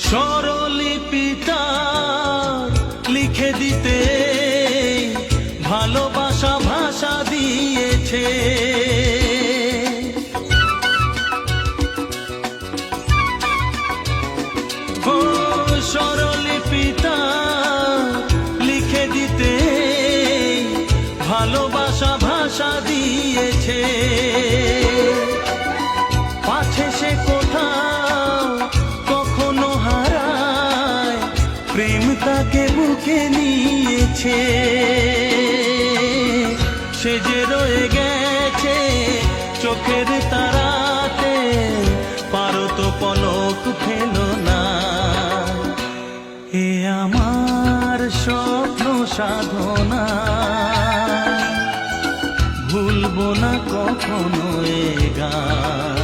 স্বরলিপিটা লিখে দিতে ভালোবাসা ভাষা দিয়েছে। ও স্বরলিপিটা লিখে দিতে ভালোবাসা ভাষা দিয়েছে। পাছে সে কোথাও কখনো হারায়, প্রেম তাকে বুকে নিয়েছে। সে যে রয়ে গেছে চোখের তারাতে, পারো তো পলক ফেলো না। এ আমার স্বপ্ন সাধনা, ভুলবো না কখনো এ গান।